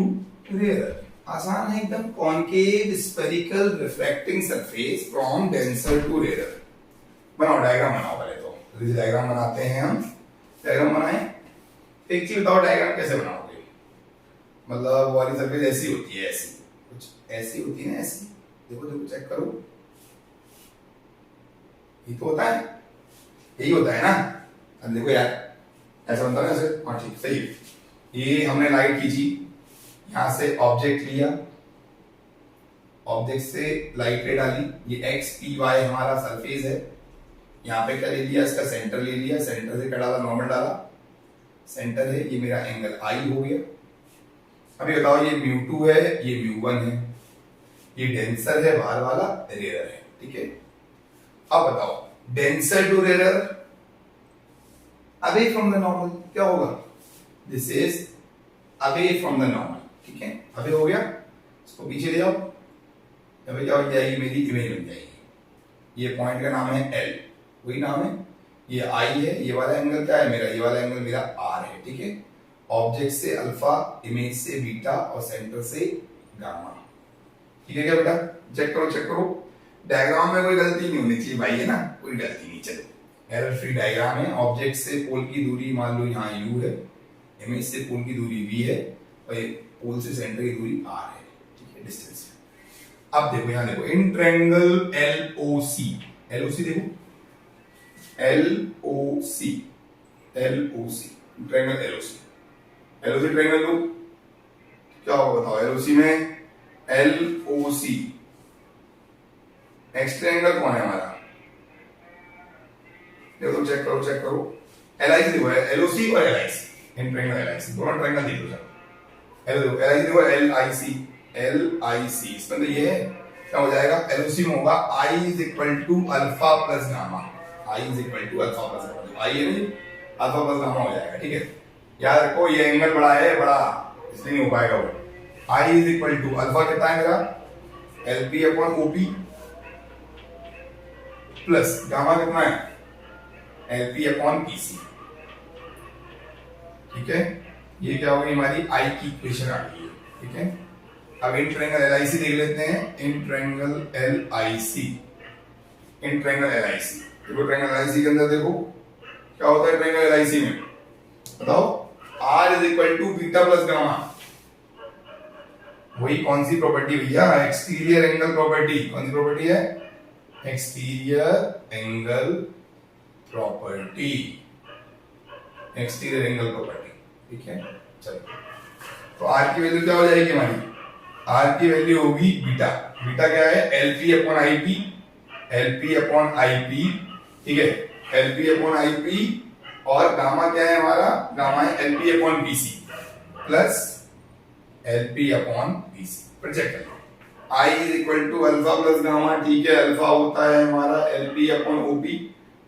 rare आसान है एकदम। Concave spherical reflecting surface from denser to rare. बनाओ डायग्राम, बनाओ पहले तो। डायग्राम बनाते हैं हम। डायग्राम बनाएं। एक चीज बताओ, डायग्राम कैसे बनाओगे? मतलब वाली सरफेस ऐसी होती है, ऐसी कुछ ऐसी होती है ना, ऐसी। देखो देखो चेक करो, ये तो होता है, यही होता है ना। अब देखो यार, ऐसा बनता है ऐसे। हाँ ठीक, सही है। ये हमने लाइट खींची, यहां से ऑब्जेक्ट लिया, ऑब्जेक्ट से लाइट रे डाली। ये एक्स पी वाई हमारा सरफेस है। यहाँ पे क्या ले लिया, इसका सेंटर ले लिया, सेंटर से क्या डाला, नॉर्मल डाला। सेंटर है, ये मेरा एंगल आई हो गया। अभी बताओ, ये μ2 है, ये μ1 है, ये डेंसर है, बाहर वाला रेयर है। ठीक है, अब बताओ denser to rare away from the normal क्या होगा? This is away from the normal. ठीक है, अवे हो गया। इसको पीछे ले जाओ, अभी क्या बन जाएगी, मेरी इमेज बन जाएगी। ये पॉइंट का नाम है L, वही नाम है। ये I है, ये वाला एंगल क्या है मेरा, ये वाला एंगल मेरा R है। ठीक है, ऑब्जेक्ट से अल्फा, इमेज से बीटा और सेंटर से गामा। ठीक है क्या बेटा? चेक करो चेक करो, डायग्राम में कोई गलती नहीं होनी चाहिए भाई, है ना, कोई गलती नहीं। चलो एरर फ्री डायग्राम है। ऑब्जेक्ट से पोल की दूरी मान लो यहाँ U है, इमेज से पोल की दूरी V है और ये पोल से सेंटर की दूरी R है। ठीक है, डिस्टेंस। अब देखो यहाँ देखो, इन ट्रायंगल LOC, LOC देखो, LOC, LOC triangle LOC, LOC triangle लो, क्या होगा बताओ? LOC में LOC नेक्स्ट ट्रायंगल कौन है हमारा? देखो चेक करो चेक करो, LIC देखो, LOC और LIC, इन ट्रायंगल LIC दोनों ट्रायंगल देख लो। LIC देखो, LIC इसमें तो ये है, क्या हो जाएगा? LOC में होगा I is equal to alpha plus gamma. I is equal to alpha plus gamma, I है ना, अल्फा प्लस गामा हो जाएगा। ठीक है, याद रखो ये एंगल बड़ा है, बड़ा इसलिए नहीं हो पाएगा वो। I is equal to alpha कितना है मेरा, LP upon OP plus gamma कितना है, LP अपॉन PC। ठीक है, ये क्या होगी हमारी I की इक्वेशन आ गई है। ठीक है, अब इन ट्रायंगल LIC देख लेते हैं। In triangle LIC, in triangle LIC देखो, ट्रायंगल LIC के अंदर देखो क्या होता है ट्रायंगल LIC में, बताओ? R is equal to beta plus gamma. वही कौन सी प्रॉपर्टी भैया, एक्सटीरियर एंगल प्रॉपर्टी। कौन सी प्रॉपर्टी है? Exterior angle property, exterior angle property. ठीक है, चलो तो R की वैल्यू क्या हो जाएगी हमारी? R की वैल्यू होगी बीटा। बीटा क्या है? LP upon IP, LP upon IP। ठीक है, LP अपॉन IP और गामा क्या है हमारा? गामा है LP upon PC plus LP upon PC। पर चेक कर लो, I is equal to alpha plus gamma. ठीक है, अल्फा होता है हमारा LP अपॉन OP,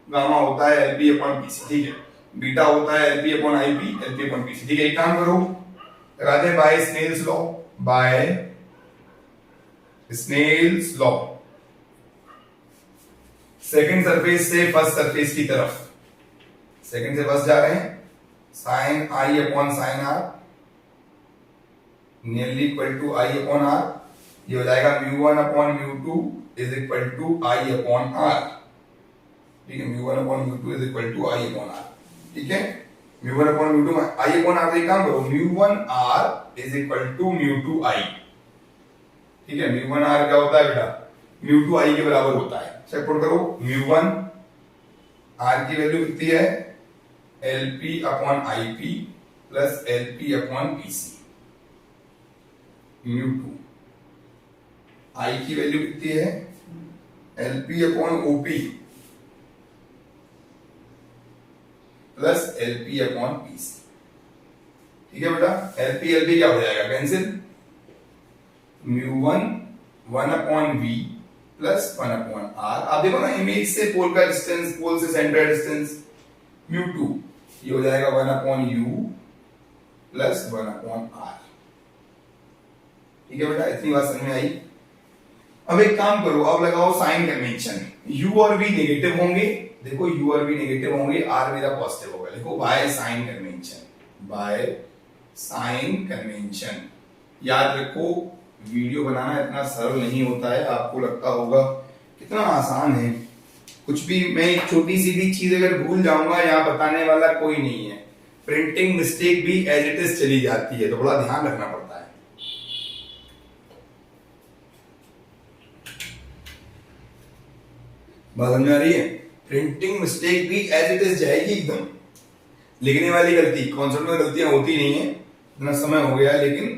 गामा होता है LP अपॉन PC। ठीक है, बीटा होता है LP upon IP, LP upon PC। ठीक है, एक काम करो, Radhe by Snell's law, by Snell's law, second surface से फर्स्ट सरफेस की तरफ, सेकंड से फर्स्ट जा रहे हैं, sine I upon sine R nearly equal to I upon R। ये हो जाएगा μ1 upon μ2 is equal to I upon R। ठीक है, μ1 upon μ2 is equal to I upon R। ठीक है, mu one upon mu two I upon R, एक काम करो, mu one R is equal to mu two I. ठीक है, mu one are क्या होता है बेटा, म्यू टू आई के बराबर होता है। चेक पुट करो, म्यू वन आर की वैल्यू कितनी है, L P upon I P plus L P upon P C. Mu two I की वैल्यू कितनी है, L P upon OP plus L P upon P C. ठीक है बेटा, एल पी क्या हो जाएगा, cancel, mu one one upon V plus one upon R. आप देखो ना, इमेज से पोल का डिस्टेंस, पोल से सेंटर डिस्टेंस, म्यू टू ये हो जाएगा one upon u plus one upon R. ठीक है बेटा, इतनी बात समझ में आई। अब एक काम करो, अब लगाओ साइन कन्वेंशन, u और v नेगेटिव होंगे, देखो u और v नेगेटिव होंगे, r मेरा पॉजिटिव होगा, देखो by sine convention, by sine convention. याद रखो, वीडियो बनाना इतना सरल नहीं होता है, आपको लगता होगा कितना आसान है, कुछ भी मैं एक छोटी सी भी चीज अगर भूल जाऊंगा, यहाँ बताने वाला कोई नहीं है, प्रिंटिंग मिस्टेक भी एज इट इज चली जाती है, तो बड़ा ध्यान रखना पड़ता है। बात समझ आ रही है, प्रिंटिंग मिस्टेक भी एज इट इज जाएगी एकदम, लिखने वाली गलती, कॉन्सेप्ट में गलतियां होती नहीं है, इतना समय हो गया, लेकिन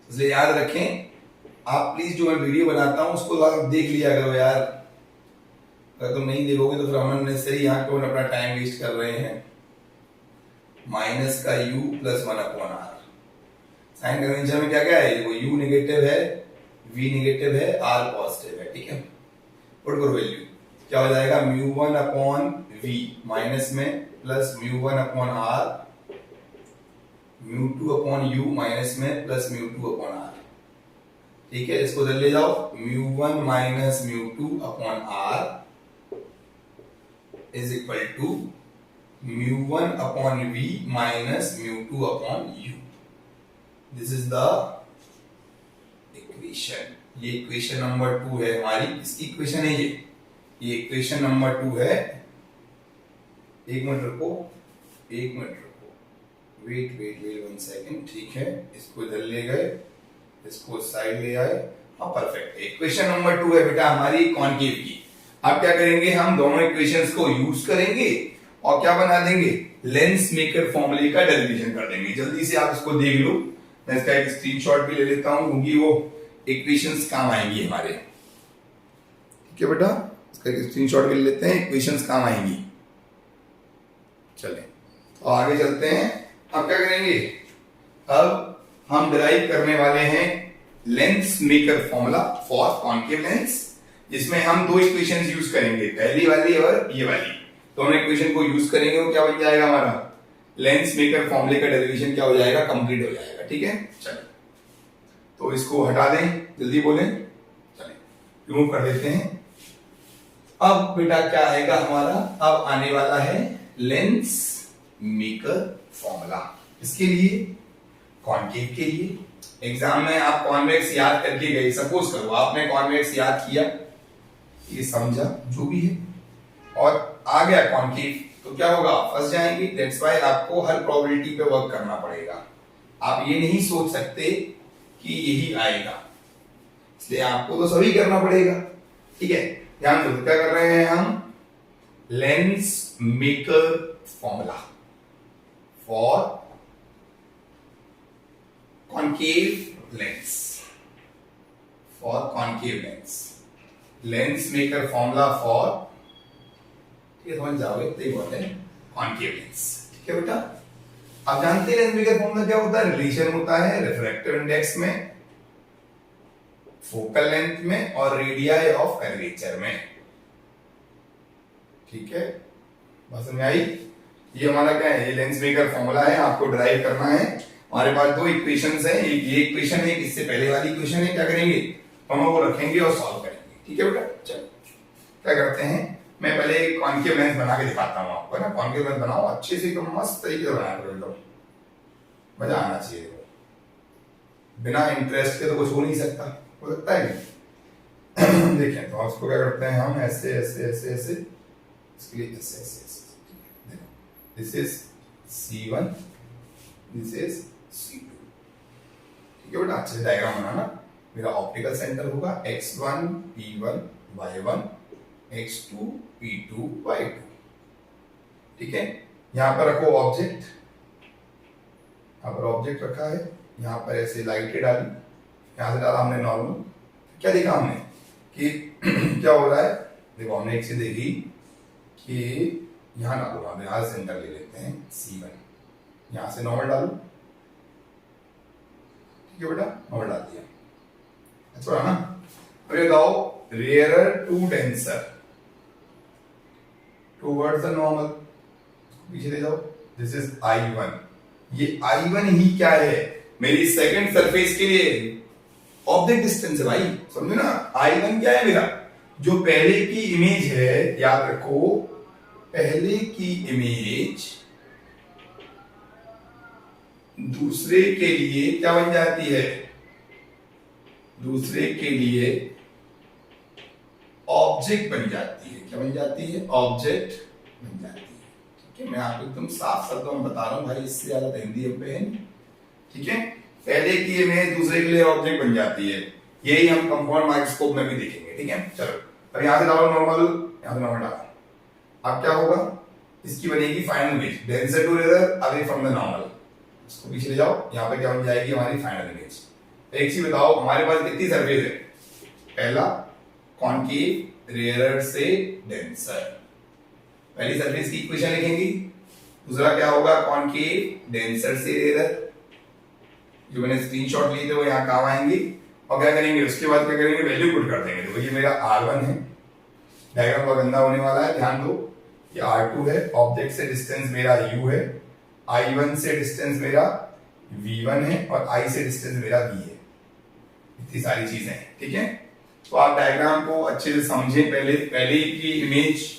इसलिए याद रखें, आप प्लीज जो मैं वीडियो बनाता हूं उसको देख लिया करो यार, अगर तुम नहीं देखोगे तो फिर हम नेसेसरी यहाँ क्यों अपना टाइम वेस्ट कर रहे हैं। माइनस का u plus one upon R, sign convention में क्या क्या है, देखो u नेगेटिव है, v नेगेटिव है, r पॉजिटिव है। ठीक है, पुट करो वैल्यू, क्या हो जाएगा, mu one upon v minus में plus mu one upon r, mu two upon u minus में plus mu two upon r। ठीक है, इसको इधर ले जाओ, mu one minus mu two upon r is equal to mu one upon v minus mu two upon u। This is the equation, ये equation number 2 है हमारी, इसकी इक्वेशन है ये इक्वेशन नंबर 2 है। एक मिनट रुको, एक मिनट रुको, वेट वेट वेट 1 सेकेंड। ठीक है, इसको इधर ले गए, इसको साइड ले आए, हाँ परफेक्ट। इक्वेशन नंबर 2 है बेटा हमारी कॉनकेव की। अब क्या करेंगे, हम दोनों इक्वेशंस को यूज करेंगे और क्या बना देंगे, लेंस मेकर फॉर्मूले का डेरिवेशन कर देंगे। जल्दी से आप इसको देख लो, मैं इसका एक स्क्रीनशॉट भी ले लेता हूं, क्योंकि वो इक्वेशंस काम आएंगी हमारे। ठीक है बेटा, इसका एक स्क्रीनशॉट भी ले लेते हैं, इक्वेशंस काम आएंगी। चलें तो आगे चलते हैं। अब क्या करेंगे, अब हम डिराइव करने वाले हैं lens maker formula for concave lens, जिसमें हम दो इक्वेशंस यूज करेंगे, पहली वाली और ये वाली। दोनों इक्वेशन को यूज करेंगे, वो क्या बन जाएगा हमारा लेंस मेकर फॉर्मूले का डेरिवेशन क्या हो जाएगा, कंप्लीट हो जाएगा। ठीक है, चलिए तो इसको हटा दें, जल्दी बोलें, चलें रिमूव कर देते हैं। अब बेटा क्या आएगा हमारा, अब आने वाला है लेंस मेकर फॉर्मूला, इसके लिए कॉनकेव के लिए। एग्जाम में आप कॉन्वेक्स याद करके गए, सपोज करो आपने कॉन्वेक्स याद किया, ये समझा जो भी है, और आ गया कॉनकेव, तो क्या होगा, फंस जाएंगे। दैट्स व्हाई आपको हर प्रोबेबिलिटी पे वर्क करना पड़ेगा। आप ये नहीं सोच सकते कि यही आएगा, इसलिए आपको तो सभी करना पड़ेगा। ठीक है, ध्यान दो, क्या कर रहे हैं हम, lens maker formula for concave lens, for concave lens, lens maker formula for, ठीक है समझ जाओगे, तो बहुत है कॉनकेव लेंस। ठीक है बेटा, आप जानते हैं लेंस मेकर फॉर्मूला क्या होता है, रिलेशन होता है रिफ्रैक्टिव इंडेक्स में, फोकल लेंथ में और रेडियाई ऑफ कर्वेचर में। ठीक है, बात समझ आई। ये हमारा क्या है, ये लेंस मेकर फॉर्मूला है, आपको ड्राइव करना है। हमारे पास दो इक्वेशंस हैं, एक ये इक्वेशन है, इससे पहले वाली इक्वेशन है। क्या करेंगे, हम वो रखेंगे और सॉल्व करेंगे। ठीक है बेटा, चलो क्या करते हैं, मैं पहले कॉनकेव लेंस बना के दिखाता हूँ आपको ना। कॉनकेव लेंस बनाओ अच्छे से, एकदम मस्त तरीके से बनाया करो, एकदम मजा आना चाहिए। बिना इंटरेस्ट के तो कुछ हो नहीं सकता, हो सकता है नहीं। देखें तो उसको क्या करते हैं हम, ऐसे ऐसे ऐसे ऐसे, इसके लिए ऐसे ऐसे ऐसे, this is C1, this is C2। ठीक है बेटा, अच्छे से डायग्राम बनाना। मेरा ऑप्टिकल सेंटर होगा X1 P1 Y1, X2 P2 Y2। ठीक है, यहां पर रखो ऑब्जेक्ट, यहां पर ऑब्जेक्ट रखा है, यहां पर ऐसे लाइटें डाली, यहां से डाला हमने नॉर्मल। क्या देखा हमने कि क्या हो रहा है, देखो हमने एक चीज देखी कि यहां ना बोला, हम यहां सेंटर ले लेते हैं C1, यहां से नॉर्मल डालू। ठीक है बेटा, नॉर्मल डाल दिया, अच्छा ना। अब ये बताओ, rarer to denser towards the normal, पीछे ले जाओ, दिस इज I1। ये I1 ही क्या है, मेरी सेकंड सरफेस के लिए ऑब्जेक्ट डिस्टेंस है भाई, समझो ना। I1 क्या है मेरा, जो पहले की इमेज है, याद रखो पहले की इमेज दूसरे के लिए क्या बन जाती है, दूसरे के लिए ऑब्जेक्ट बन जाती है। क्या बन जाती है, ऑब्जेक्ट बन जाती है। ठीक है, मैं आपको एकदम साफ शब्दों में बता रहा हूं भाई, इससे ज्यादा हिंदी पे है। ठीक है, पहले की इमेज दूसरे के लिए ऑब्जेक्ट बन जाती है, यही हम कंपाउंड माइक्रोस्कोप में भी देखेंगे। ठीक है, चलो अब यहां से डालो नॉर्मल, यहां से नॉर्मल डालो। अब क्या होगा, इसकी बनेगी final image, denser to rare away from the normal. इसको पीछे ले जाओ, यहां पे क्या बन जाएगी हमारी फाइनल इमेज। एक चीज बताओ, हमारे पास कितनी सरफेस है, पहला कॉनकेव रेयर से डेंसर, पहली सरफेस की इक्वेशन लिखेंगे। दूसरा क्या होगा, कॉनकेव डेंसर से रेयर, जो मैंने स्क्रीनशॉट लिए थे वो यहाँ काम आएंगे। और क्या करेंगे, उसके बाद क्या करेंगे, वैल्यू पुट कर देंगे। तो ये मेरा R1 है, डायग्राम बहुत गंदा होने वाला है, ध्यान दो। ये R2 है, ऑब्जेक्ट से डिस्टेंस मेरा U है, I1 से डिस्टेंस मेरा V1 है, और I से डिस्टेंस मेरा V है। इतनी सारी चीजें हैं। ठीक है, तो आप डायग्राम को अच्छे से समझें। पहले की इमेज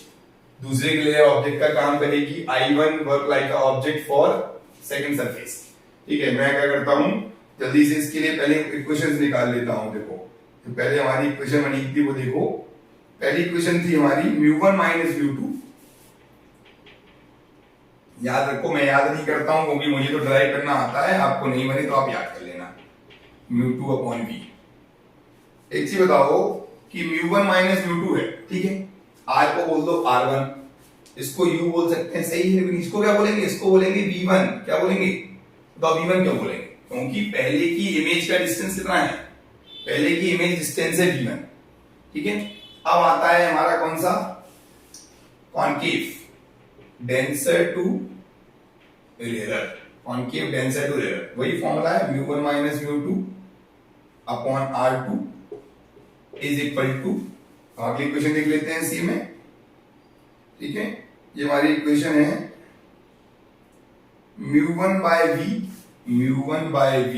दूसरे के लिए ऑब्जेक्ट का काम करेगी। I1 work like a object for second surface. ठीक है, मैं क्या करता हूं, जल्दी से इसके लिए पहले इक्वेशंस निकाल लेता हूं। देखो, तो पहले हमारी इक्वेशन बनी थी, वो देखो पहली इक्वेशन थी हमारी μ1 माइनस μ2। याद रखो, मैं याद नहीं करता हूं क्योंकि मुझे तो ड्राइव करना आता है, आपको नहीं बने तो आप याद कर लेना, μ2 अपॉन v। एक चीज बताओ कि μ1 माइनस μ2 है, ठीक है, r को बोल दो R1, इसको u बोल सकते हैं, सही है। इसको क्या बोलेंगे, इसको बोलेंगे v1। क्या बोलेंगे, तो v1 क्यों बोलेंगे, क्योंकि पहले की इमेज का डिस्टेंस कितना है, पहले की इमेज डिस्टेंस है v1। ठीक है, अब आता है हमारा कौन सा, concave denser to rare, concave denser to rare, वही फॉर्मूला है, μ1 minus μ2 upon R2 is equal to, अगली इक्वेशन देख लेते हैं सी में। ठीक है, ये हमारी इक्वेशन है μ1 by v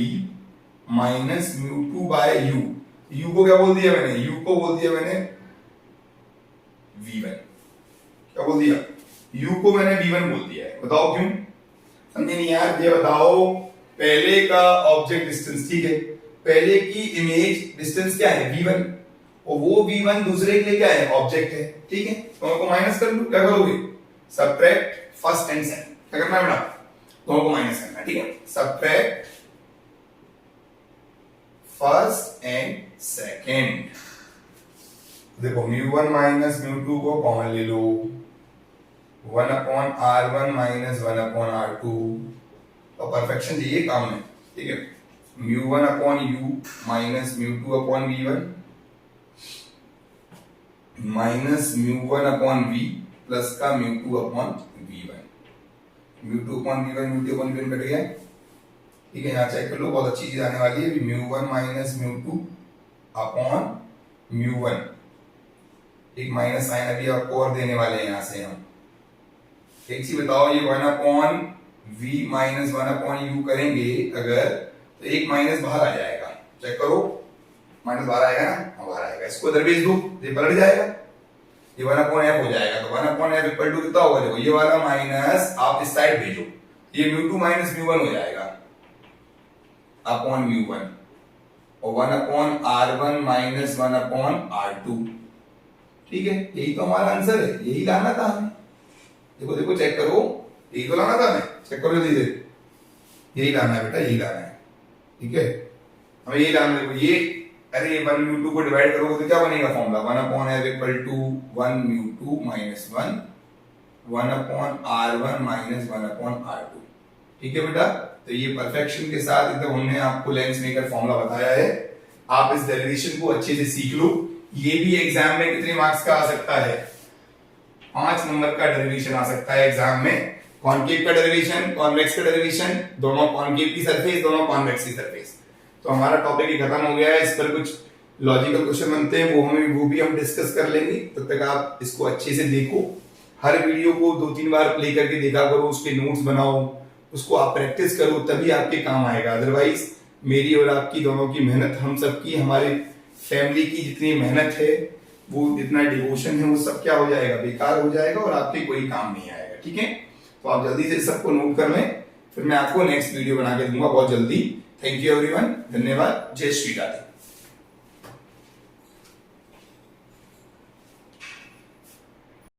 minus μ2 by u को क्या बोल दिया मैंने, u को बोल दिया मैंने v1। क्या बोल दिया, u को मैंने v1 बोल दिया है। बताओ क्यों, समझे नहीं यार। ये बताओ, पहले का ऑब्जेक्ट डिस्टेंस, ठीक है, पहले की इमेज डिस्टेंस क्या है v1, और वो v1 दूसरे के लिए क्या है, ऑब्जेक्ट है। ठीक है, दोनों को माइनस कर लो, क्या करोगे, सबट्रैक्ट फर्स्ट एंड सेकंड। क्या करना है बेटा, दोनों को माइनस करना है। ठीक है, सबट्रैक्ट फर्स्ट एंड सेकंड। देखो μ1 माइनस μ2 को कॉमन ले लो, 1 upon R1 minus 1 upon R2, तो परफेक्शन चाहिए काम में। ठीक है, μ1 upon u minus μ2 upon v1 minus μ1 upon v plus का μ2 upon v1, μ2 upon v1 μ2 upon v1 cut गया। ठीक है, यहाँ चेक कर लो, बहुत अच्छी चीज आने वाली है। μ1 माइनस μ2 अपॉन μ1, एक माइनस साइन अभी आपको और देने वाले हैं यहाँ से हम। एक चीज बताओ, ये 1 upon v minus 1 upon u करेंगे अगर, तो एक माइनस बाहर आ जाएगा। चेक करो, माइनस बाहर आएगा ना, हाँ बाहर आएगा। इसको इधर भेज दो, ये पलट जाएगा, ये 1 अपॉन f हो जाएगा। तो 1 अपॉन f इक्वल टू कितना होगा, देखो ये वाला माइनस आप इस साइड भेजो, ये μ2 माइनस μ1 हो जाएगा अपॉन μ1, और 1 upon R1 minus 1 upon R2। ठीक है, यही तो हमारा आंसर है, यही लाना था हमें। देखो देखो चेक करो, यही तो लाना था हमें, चेक करो जल्दी से, यही लाना है बेटा, यही लाना है, ठीक है, हमें यही लाना है। ये अरे 1 म्यू 2 को डिवाइड करोगे तो क्या बनेगा formula, 1 upon r equal to 1 mu 2 minus 1 upon r1 minus 1 upon r2, ठीक है बेटा। तो ये परफेक्शन के साथ एकदम हमने आपको लेंस मेकर फॉर्मूला बताया है, आप इस डेरिवेशन को अच्छे से सीख लो। ये भी एग्जाम में कितने मार्क्स का आ सकता है, 5 नंबर का डेरिवेशन आ सकता है एग्जाम में। कॉनकेव का डेरिवेशन, कॉन्वेक्स का डेरिवेशन, दोनों कॉनकेव की सरफेस, दोनों कॉन्वेक्स की सरफेस। तो हमारा टॉपिक ही खत्म हो गया है, इस पर कुछ लॉजिकल क्वेश्चन बनते हैं, वो भी हम डिस्कस कर लेंगे। तब तक आप इसको अच्छे से देखो, हर वीडियो को 2-3 बार प्ले करके देखा करो, उसके नोट्स बनाओ, उसको आप प्रैक्टिस करो, तभी आपके काम आएगा। अदरवाइज मेरी और आपकी दोनों की मेहनत, हम सबकी, हमारे फैमिली की जितनी मेहनत है, वो जितना डिवोशन है, वो सब क्या हो जाएगा, बेकार हो जाएगा और आपके कोई काम नहीं आएगा, ठीक है। तो आप जल्दी से सबको नोट कर लें, फिर मैं आपको नेक्स्ट वीडियो बना के दूंगा बहुत जल्दी। थैंक यू एवरीवन, धन्यवाद, जय श्री राधे।